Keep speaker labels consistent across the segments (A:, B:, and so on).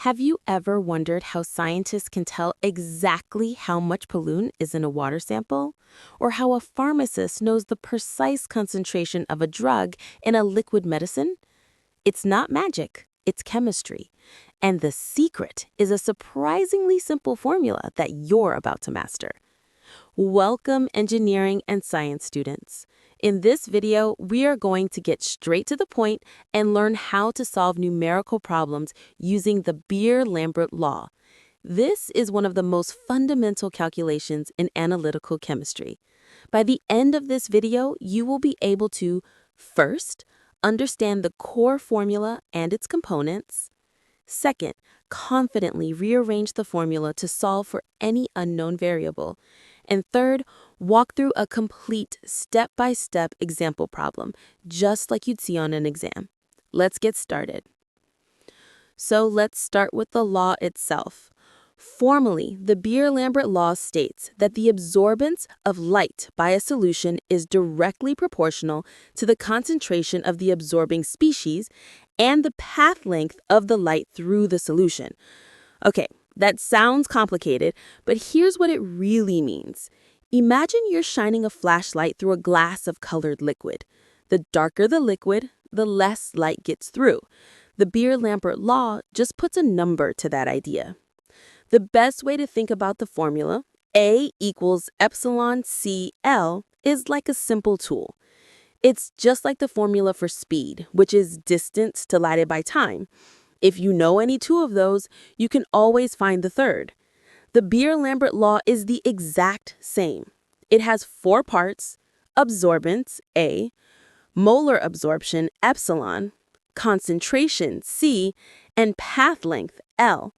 A: Have you ever wondered how scientists can tell exactly how much pollutant is in a water sample? Or how a pharmacist knows the precise concentration of a drug in a liquid medicine? It's not magic, it's chemistry. And the secret is a surprisingly simple formula that you're about to master. Welcome, engineering and science students. In this video, we are going to get straight to the point and learn how to solve numerical problems using the Beer-Lambert Law. This is one of the most fundamental calculations in analytical chemistry. By the end of this video, you will be able to, first, understand the core formula and its components. Second, confidently rearrange the formula to solve for any unknown variable. And third, walk through a complete step-by-step example problem, just like you'd see on an exam. Let's get started. So let's start with the law itself. Formally, the Beer-Lambert Law states that the absorbance of light by a solution is directly proportional to the concentration of the absorbing species and the path length of the light through the solution. Okay, that sounds complicated, but here's what it really means. Imagine you're shining a flashlight through a glass of colored liquid. The darker the liquid, the less light gets through. The Beer-Lambert Law just puts a number to that idea. The best way to think about the formula, A equals epsilon CL, is like a simple tool. It's just like the formula for speed, which is distance divided by time. If you know any two of those, you can always find the third. The Beer-Lambert Law is the exact same. It has four parts: absorbance, A, molar absorption, epsilon, concentration, C, and path length, L.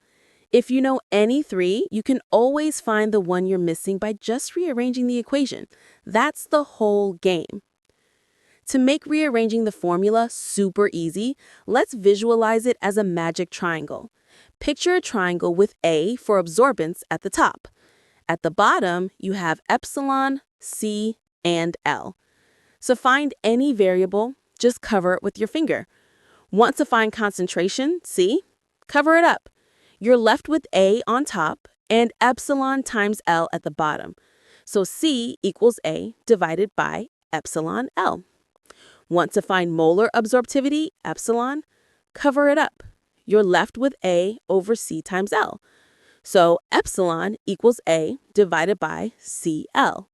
A: If you know any three, you can always find the one you're missing by just rearranging the equation. That's the whole game. To make rearranging the formula super easy, let's visualize it as a magic triangle. Picture a triangle with A for absorbance at the top. At the bottom, you have epsilon, C, and L. So find any variable, just cover it with your finger. Want to find concentration, C? Cover it up. You're left with A on top and epsilon times L at the bottom. So C equals A divided by epsilon L. Want to find molar absorptivity, epsilon? Cover it up. You're left with A over C times L. So epsilon equals A divided by CL.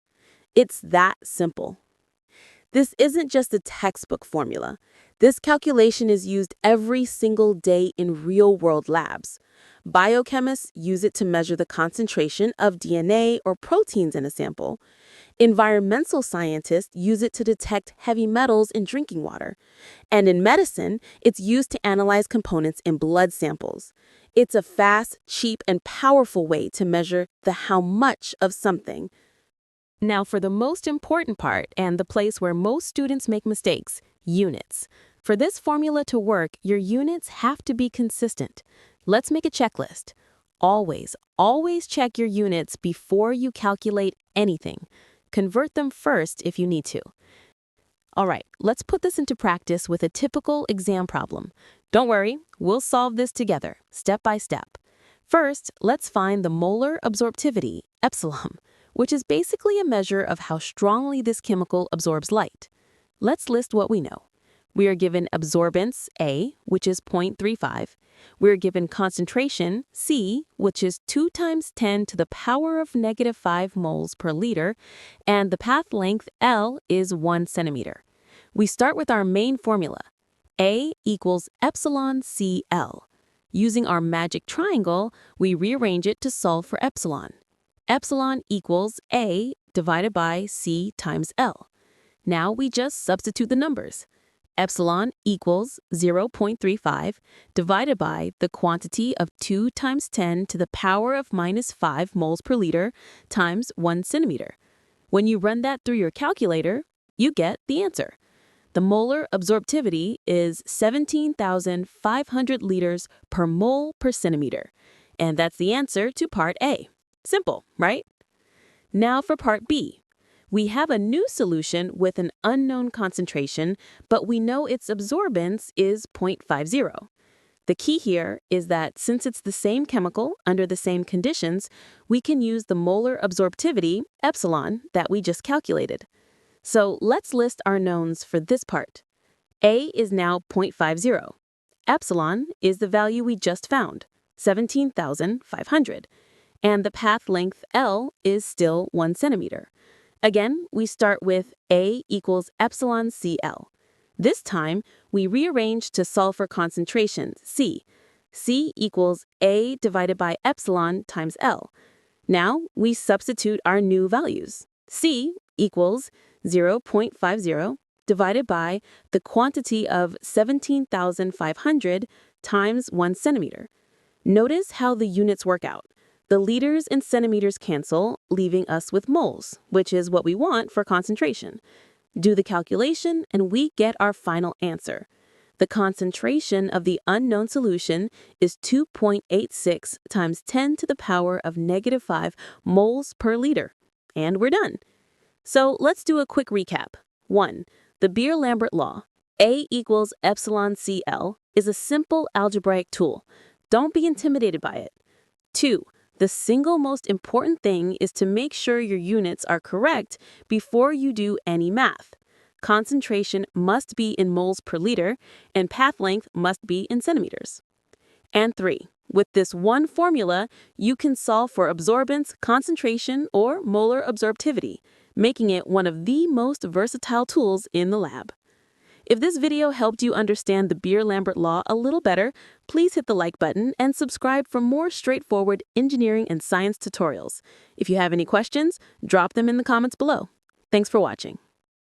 A: It's that simple. This isn't just a textbook formula. This calculation is used every single day in real-world labs. Biochemists use it to measure the concentration of DNA or proteins in a sample. Environmental scientists use it to detect heavy metals in drinking water. And in medicine, it's used to analyze components in blood samples. It's a fast, cheap, and powerful way to measure the how much of something. Now for the most important part and the place where most students make mistakes, units. For this formula to work, your units have to be consistent. Let's make a checklist. Always check your units before you calculate anything. Convert them first if you need to. All right, let's put this into practice with a typical exam problem. Don't worry, we'll solve this together, step by step. First, let's find the molar absorptivity, epsilon, which is basically a measure of how strongly this chemical absorbs light. Let's list what we know. We are given absorbance, A, which is 0.35. We're given concentration, C, which is 2 × 10 to the power of -5 moles per liter, and the path length, L, is 1 centimeter. We start with our main formula. A equals epsilon CL. Using our magic triangle, we rearrange it to solve for epsilon. Epsilon equals A divided by C times L. Now we just substitute the numbers. Epsilon equals 0.35 divided by the quantity of 2 × 10 to the power of -5 moles per liter times 1 centimeter. When you run that through your calculator, you get the answer. The molar absorptivity is 17,500 liters per mole per centimeter. And that's the answer to part A. Simple, right? Now for part B. We have a new solution with an unknown concentration, but we know its absorbance is 0.50. The key here is that since it's the same chemical under the same conditions, we can use the molar absorptivity, epsilon, that we just calculated. So let's list our knowns for this part. A is now 0.50. Epsilon is the value we just found, 17,500. And the path length L is still 1 centimeter. Again, we start with A equals epsilon Cl. This time, we rearrange to solve for concentration, C. C equals A divided by epsilon times L. Now, we substitute our new values. C equals 0.50 divided by the quantity of 17,500 times 1 centimeter. Notice how the units work out. The liters and centimeters cancel, leaving us with moles, which is what we want for concentration. Do the calculation, and we get our final answer. The concentration of the unknown solution is 2.86 times 10 to the power of -5 moles per liter. And we're done. So let's do a quick recap. 1. The Beer-Lambert Law, A equals epsilon Cl, is a simple algebraic tool. Don't be intimidated by it. 2. The single most important thing is to make sure your units are correct before you do any math. Concentration must be in moles per liter, and path length must be in centimeters. And 3. With this one formula, you can solve for absorbance, concentration, or molar absorptivity, making it one of the most versatile tools in the lab. If this video helped you understand the Beer-Lambert Law a little better, please hit the like button and subscribe for more straightforward engineering and science tutorials. If you have any questions, drop them in the comments below. Thanks for watching.